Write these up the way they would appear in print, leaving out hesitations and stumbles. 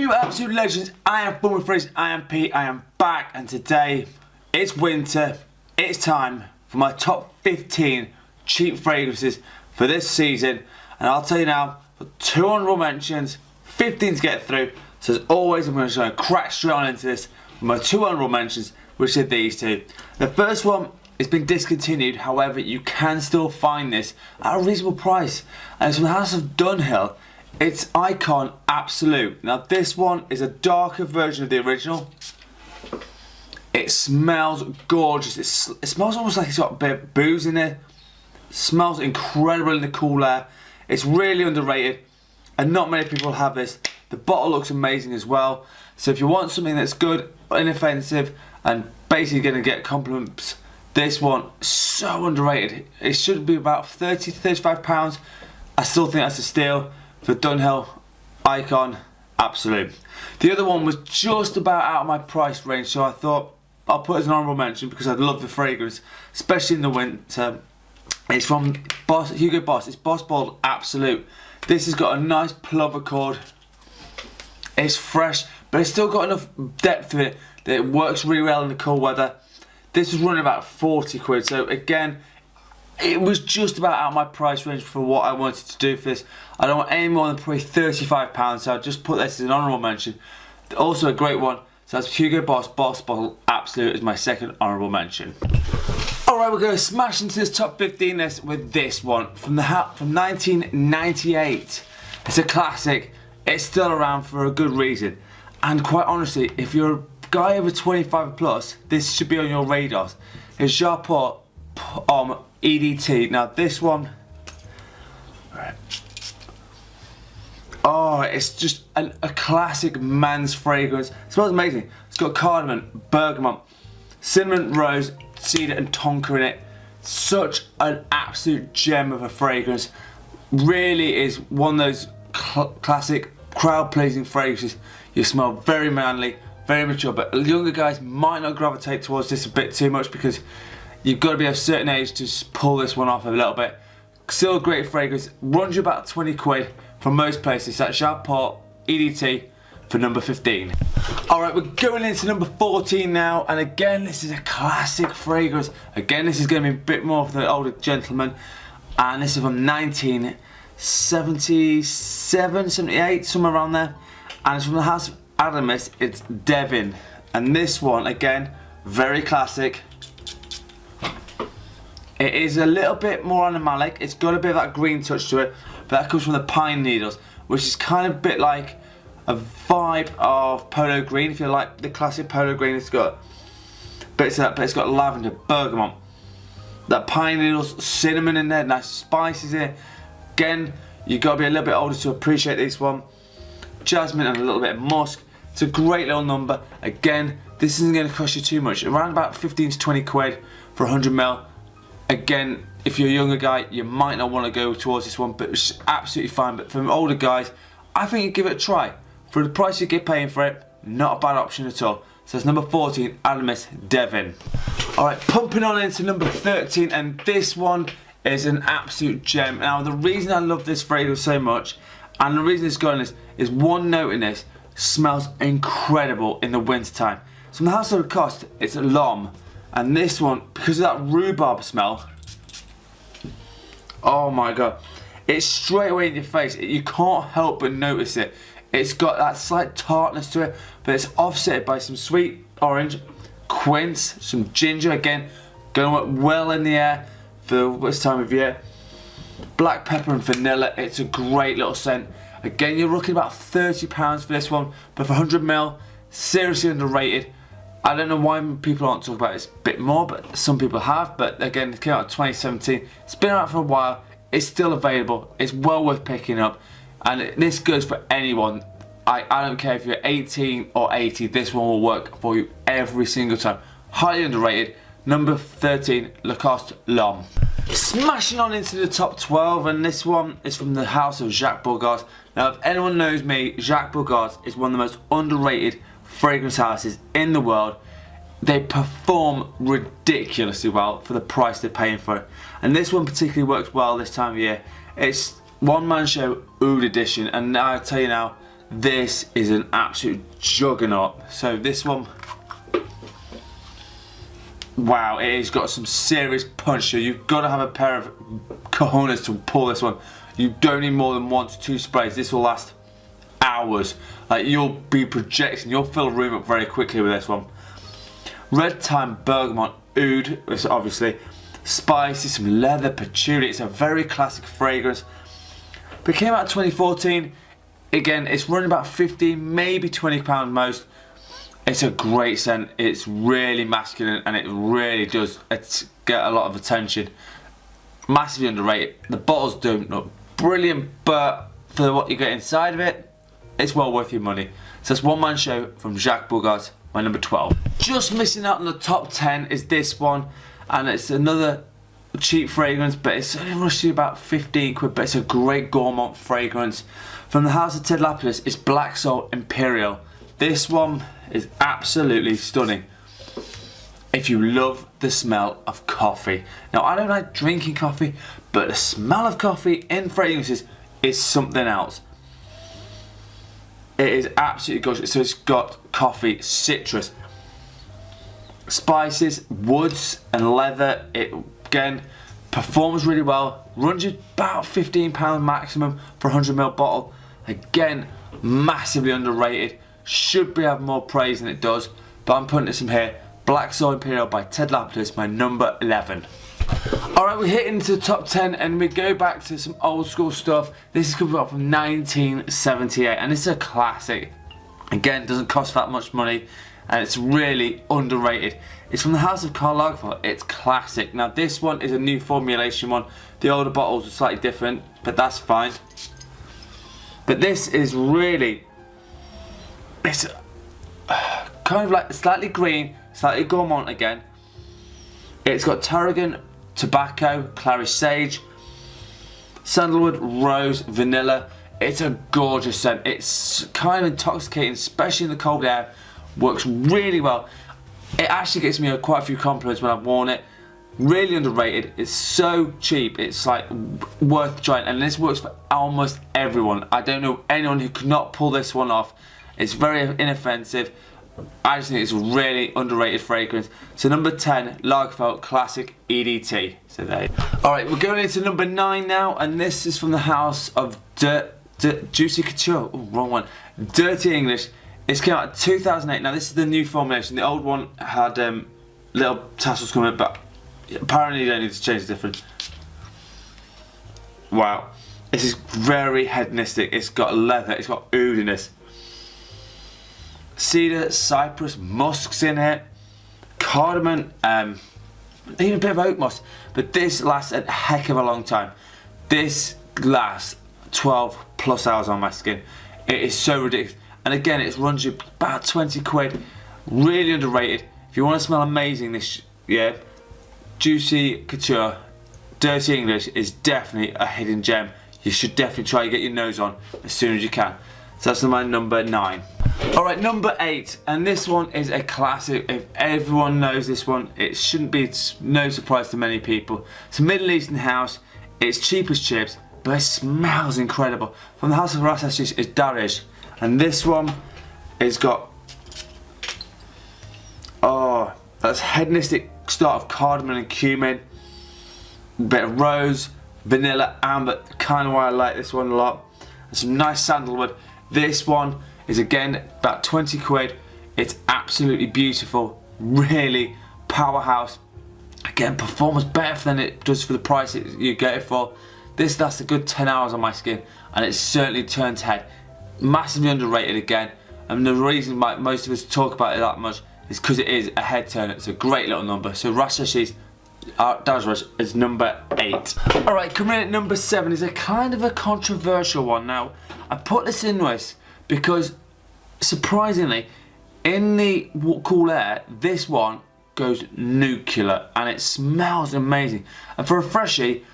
You absolute legends, I am Fun with Fragrance, I am Pete, I am back, and today it's winter, it's time for my top 15 cheap fragrances for this season. And I'll tell you now, for 2 honourable mentions, 15 to get through, so as always I'm going to crack straight on into this with my 2 honourable mentions, which are these two. The first one has been discontinued, however you can still find this at a reasonable price, and it's from the House of Dunhill. It's Icon Absolute. Now this one is a darker version of the original. It smells gorgeous. It smells almost like it's got a bit of booze in it. Smells incredible in the cool air. It's really underrated and not many people have this. The bottle looks amazing as well. So if you want something that's good, inoffensive, and basically going to get compliments, this one, so underrated. It should be about 30 to 35 pounds. I still think that's a steal for Dunhill Icon Absolute. The other one was just about out of my price range, so I thought I'll put it as an honourable mention because I love the fragrance, especially in the winter. It's from Hugo Boss. It's Boss Bottled Absolute. This has got a nice plover chord. It's fresh, but it's still got enough depth to it that it works really well in the cold weather. This was running about 40 quid, so again, it was just about out of my price range for what I wanted to do for this. I don't want any more than probably £35, so I just put this as an honourable mention. Also a great one, so that's Hugo Boss Boss Bottle Absolute as my second honourable mention. Alright, we're going to smash into this top 15 list with this one from 1998. It's a classic, it's still around for a good reason. And quite honestly, if you're a guy over 25 plus, this should be on your radars. It's Jean Paul EDT. Now this one, right. Oh, it's just a classic man's fragrance. It smells amazing. It's got cardamom, bergamot, cinnamon, rose, cedar and tonka in it. Such an absolute gem of a fragrance. Really is one of those classic crowd-pleasing fragrances. You smell very manly, very mature, but younger guys might not gravitate towards this a bit too much because you've got to be of a certain age to pull this one off a little bit. Still a great fragrance. Runs you about 20 quid from most places. That's Jean Paul EDT for number 15. Alright, we're going into number 14 now, and again this is a classic fragrance. Again, this is going to be a bit more for the older gentlemen, and this is from 1977, 78, somewhere around there, and it's from the House of Aramis. It's Devin, and this one again, very classic. It is a little bit more animalic. It's got a bit of that green touch to it, but that comes from the pine needles, which is kind of a bit like a vibe of polo green. If you like the classic polo green, it's got bits of that, but it's got lavender, bergamot, that pine needles, cinnamon in there, nice spices in it. Again, you've got to be a little bit older to appreciate this one. Jasmine and a little bit of musk. It's a great little number. Again, this isn't going to cost you too much. Around about 15 to 20 quid for 100ml. Again, if you're a younger guy, you might not want to go towards this one, but it's absolutely fine. But for older guys, I think you give it a try. For the price you get paying for it, not a bad option at all. So it's number 14, Aramis Devin. Alright, pumping on into number 13, and this one is an absolute gem. Now, the reason I love this fragrance so much, and the reason it's got in this, is one note in this smells incredible in the winter time. So from the House of Lacoste, it's a L'Homme. And this one, because of that rhubarb smell, oh my god, it's straight away in your face. You can't help but notice it. It's got that slight tartness to it, but it's offset by some sweet orange, quince, some ginger, again, going to work well in the air for this time of year. Black pepper and vanilla, it's a great little scent. Again, you're looking about £30 for this one, but for 100ml, seriously underrated. I don't know why people aren't talking about this a bit more, but some people have. But again, it came out in 2017. It's been out for a while. It's still available. It's well worth picking up. And this goes for anyone. I don't care if you're 18 or 80. This one will work for you every single time. Highly underrated. Number 13, Lacoste L'Homme. Smashing on into the top 12, and this one is from the House of Jacques Bourgault. Now, if anyone knows me, Jacques Bourgault is one of the most underrated fragrance houses in the world. They perform ridiculously well for the price they're paying for it, and this one particularly works well this time of year. It's one man show Oud edition, and I tell you now, this is an absolute juggernaut. So this one, wow, it has got some serious punch. So you've got to have a pair of cojones to pull this one. You don't need more than 1 to 2 sprays. This will last hours. Like, you'll be projecting, you'll fill a room up very quickly with this one. Red thyme, bergamot, oud, obviously. Spicy, some leather, patchouli. It's a very classic fragrance. But it came out in 2014. Again, it's running about 15, maybe £20 most. It's a great scent. It's really masculine and it really does get a lot of attention. Massively underrated. The bottles don't look brilliant, but for what you get inside of it, it's well worth your money. So that's One Man Show from Jacques Bourgaert, my number 12. Just missing out on the top 10 is this one, and it's another cheap fragrance, but it's only roughly about 15 quid, but it's a great gourmand fragrance. From the house of Ted Lapidus, it's Black Soul Imperial. This one is absolutely stunning if you love the smell of coffee. Now, I don't like drinking coffee, but the smell of coffee in fragrances is something else. It is absolutely gorgeous. So it's got coffee, citrus, spices, woods and leather. It again performs really well. Runs you about £15 maximum for a 100ml bottle. Again, massively underrated. Should be having more praise than it does, but I'm putting this in here. Black Soul Imperial by Ted Lapidus, my number 11. Alright, we're hitting to the top 10 and we go back to some old school stuff. This is coming up from 1978 and it's a classic. Again, doesn't cost that much money and it's really underrated. It's from the house of Karl Lagerfeld. It's classic. Now this one is a new formulation one. The older bottles are slightly different, but that's fine. But this is really, it's kind of like slightly green, slightly gourmand again. It's got tarragon, tobacco, clary sage, sandalwood, rose, vanilla. It's a gorgeous scent. It's kind of intoxicating, especially in the cold air. Works really well. It actually gets me quite a few compliments when I've worn it. Really underrated. It's so cheap. It's like worth trying, and this works for almost everyone. I don't know anyone who could not pull this one off. It's very inoffensive. I just think it's a really underrated fragrance. So number 10, Lagerfeld Classic EDT. So there. Alright, we're going into number 9 now, and this is from the house of Juicy Couture. Oh, wrong one. Dirty English. It's came out in 2008. Now this is the new formulation. The old one had little tassels coming, but apparently you don't need to change the difference. Wow. This is very hedonistic. It's got leather. It's got oud in this. Cedar, cypress, musks in it, cardamom, even a bit of oak moss. But this lasts a heck of a long time. This lasts 12 plus hours on my skin. It is so ridiculous. And again, it runs you about 20 quid. Really underrated. If you want to smell amazing this year, Juicy Couture Dirty English is definitely a hidden gem. You should definitely try to get your nose on as soon as you can. So that's my number 9. Alright, number 8, and this one is a classic. If everyone knows this one, it shouldn't be no surprise to many people. It's a Middle Eastern house. It's cheap as chips, but it smells incredible. From the house of Ras Hashish is Darij, and this one has got, oh, that's hedonistic start of cardamom and cumin, a bit of rose, vanilla, amber, kind of why I like this one a lot, and some nice sandalwood. This one is again about 20 quid. It's absolutely beautiful, really powerhouse. Again, performs better than it does for the price you get it for. This lasts a good 10 hours on my skin and it certainly turns head. Massively underrated again, and the reason why most of us talk about it that much is because it is a head turner. It's a great little number. So Ras Hashish Darij is number 8. Alright, coming in at number 7 is a kind of a controversial one. Now, I put this in this because, surprisingly, in the cool air, this one goes nuclear and it smells amazing. And for a freshie,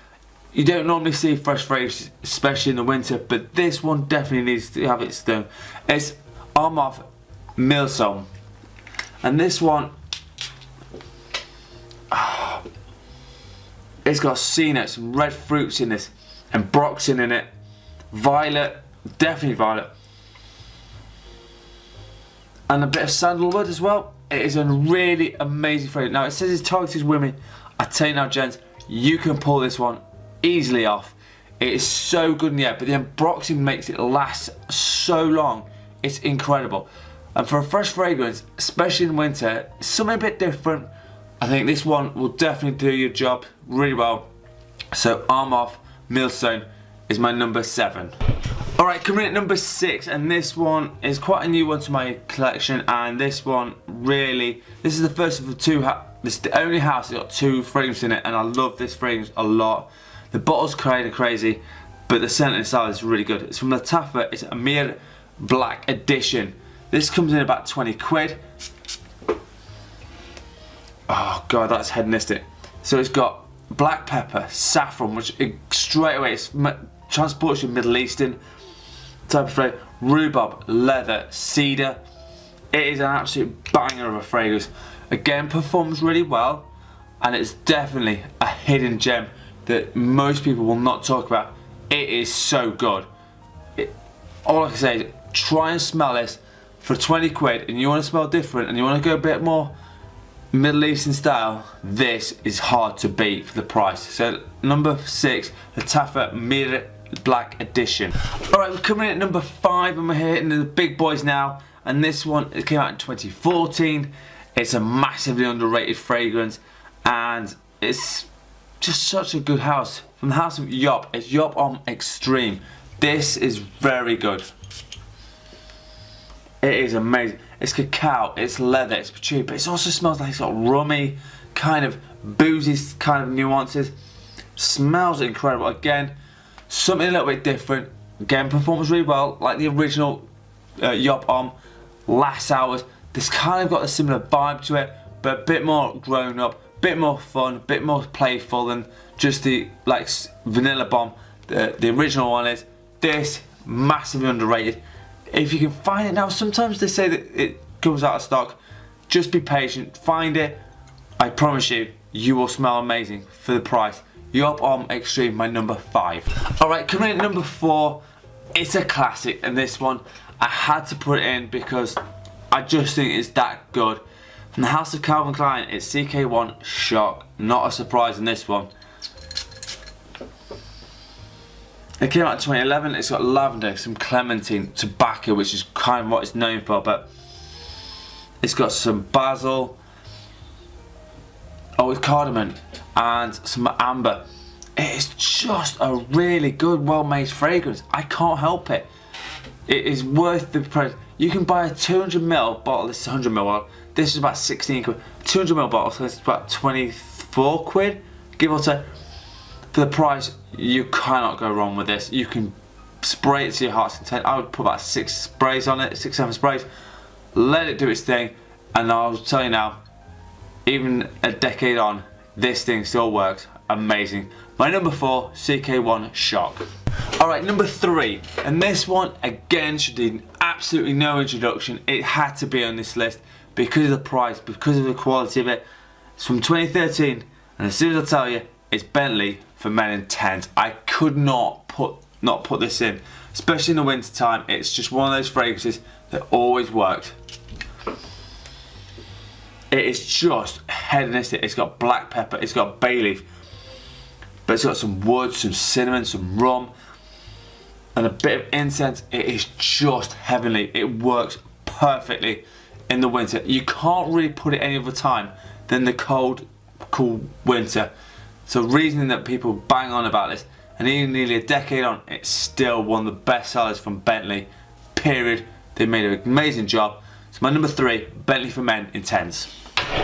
you don't normally see fresh fragrance, especially in the winter, but this one definitely needs to have its thing. It's Armaf Milsom. And this one, it's got sea nuts, some red fruits in this, and broxin in it, violet, definitely violet, and a bit of sandalwood as well. It is a really amazing fragrance. Now it says it's targeted women. I tell you now, gents, you can pull this one easily off. It is so good in the air, but the unboxing makes it last so long. It's incredible. And for a fresh fragrance, especially in winter, something a bit different. I think this one will definitely do your job really well. So Armaf Millstone is my number 7. Alright, coming in at number 6, and this one is quite a new one to my collection, and this one really, this is the first of the two, this is the only house that's got 2 fragrances in it, and I love this fragrance a lot. The bottle's kind of crazy, but the scent inside is really good. It's from Lattafa, it's Amir Black Edition. This comes in about 20 quid. Oh god, that's hedonistic. So it's got black pepper, saffron, which straight away it transports you Middle Eastern type of flavor. Rhubarb, leather, cedar. It is an absolute banger of a fragrance. Again, performs really well, and it's definitely a hidden gem that most people will not talk about. It is so good. All I can say is try and smell this for 20 quid, and you want to smell different and you want to go a bit more Middle Eastern style. This is hard to beat for the price. So number 6, Lattafa Mir Black Edition. Alright, we're coming in at number 5, and we're hitting the big boys now, and this one, it came out in 2014. It's a massively underrated fragrance, and it's just such a good house. From the house of Yop, it's Yop Homme Extreme. This is very good. It is amazing. It's cacao, it's leather, it's patchouli, but it also smells like it's got rummy, kind of boozy kind of nuances. Smells incredible. Again, something a little bit different. Again, performs really well, like the original Yop Homme Last Hours. This kind of got a similar vibe to it, but a bit more grown up, bit more fun, bit more playful than just the like Vanilla Bomb. The original one is. This massively underrated. If you can find it now, sometimes they say that it comes out of stock. Just be patient, find it. I promise you, you will smell amazing for the price. Yop Homme Extreme, my number 5. Alright, coming in at number 4, it's a classic, and this one I had to put it in because I just think it's that good. From the house of Calvin Klein, it's CK1 Shock. Not a surprise in this one. It came out in 2011. It's got lavender, some clementine, tobacco, which is kind of what it's known for, but it's got some basil, with cardamom, and some amber. It is just a really good, well-made fragrance. I can't help it. It is worth the price. You can buy a 200ml bottle. This is 100ml bottle. This is about 16 quid. 200ml bottle, so it's about 24 quid, give or take. For the price, you cannot go wrong with this. You can spray it to your heart's content. I would put about 6 sprays on it, 6, 7 sprays. Let it do its thing, and I'll tell you now, even a decade on, this thing still works amazing. My number 4, CK1 Shock. Alright, number 3, and this one again should need absolutely no introduction. It had to be on this list because of the price, because of the quality of it. It's from 2013, and as soon as I tell you, it's Bentley for Men in 10s. I could not put this in, especially in the winter time. It's just one of those fragrances that always worked. It is just hedonistic. It's got black pepper, it's got bay leaf, but it's got some wood, some cinnamon, some rum, and a bit of incense. It is just heavenly. It works perfectly in the winter. You can't really put it any other time than the cold, cool winter. So reasoning that people bang on about this, and even nearly a decade on, it's still one of the best sellers from Bentley, period. They made an amazing job. So my number 3, Bentley for Men in 10s.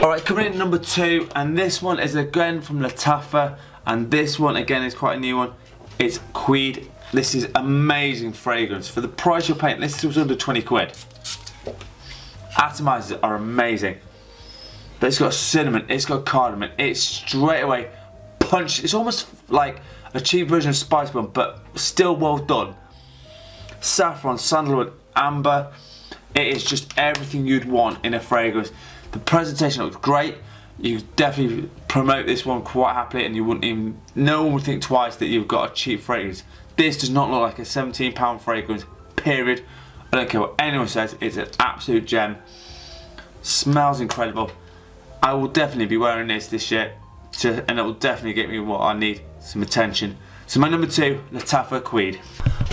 Alright, coming in at number 2, and this one is again from Lattafa, and this one again is quite a new one. It's Quid. This is amazing fragrance. For the price you're paying, this was under 20 quid. Atomizers are amazing. But it's got cinnamon, it's got cardamom, it's straight away punch. It's almost like a cheap version of Spice Bomb, but still well done. Saffron, sandalwood, amber. It is just everything you'd want in a fragrance. The presentation looks great. You definitely promote this one quite happily, and you wouldn't even, no one would think twice that you've got a cheap fragrance. This does not look like a £17 fragrance, period. I don't care what anyone says, it's an absolute gem. Smells incredible. I will definitely be wearing this year, and it will definitely get me what I need, some attention. So my number 2, Lattafa Tweed.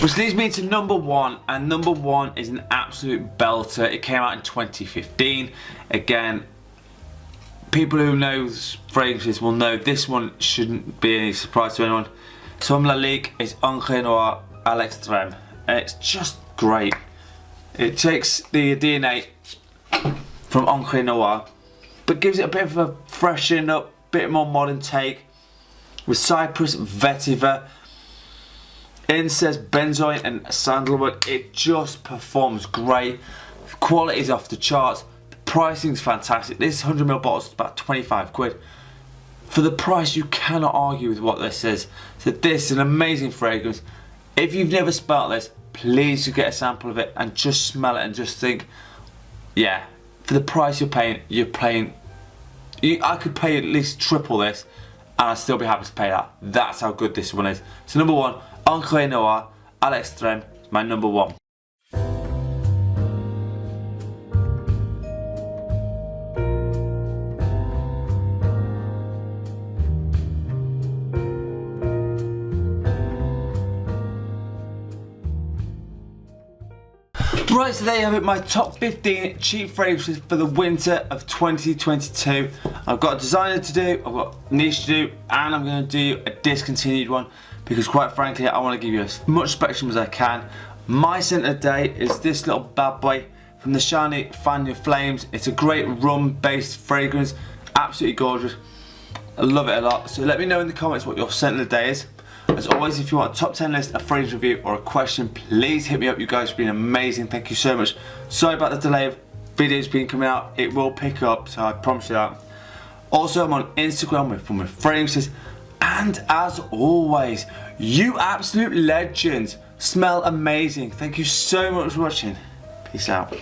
Which leads me to number 1, and number 1 is an absolute belter. It came out in 2015. Again, people who know fragrances will know this one shouldn't be any surprise to anyone. Somme Lalique is Encre Noire à l'Extrême. It's just great. It takes the DNA from Encre Noire, but gives it a bit of a freshen up, bit more modern take, with cypress, vetiver, incense, benzoin and sandalwood. It just performs great. The quality is off the charts. The pricing is fantastic. This 100ml bottle is about 25 quid. For the price, you cannot argue with what this is. So this is an amazing fragrance. If you've never smelled this, please do get a sample of it and just smell it and just think, yeah, for the price you're paying, I could pay at least triple this and I'd still be happy to pay that. That's how good this one is. So number 1, Encre Noire à l'Extrême, my number 1. Right, so there you have it, my top 15 cheap fragrances for the winter of 2022. I've got a designer to do, I've got niche to do, and I'm going to do a discontinued one because quite frankly I want to give you as much spectrum as I can. My scent of the day is this little bad boy from the Shani Fan Your Flames. It's a great rum based fragrance, absolutely gorgeous. I love it a lot. So let me know in the comments what your scent of the day is. As always, if you want a top 10 list, a fragrance review or a question, please hit me up. You guys have been amazing, thank you so much. Sorry about the delay of videos being coming out, it will pick up, so I promise you that. Also, I'm on Instagram with fragrances, and as always, you absolute legends smell amazing. Thank you so much for watching. Peace out.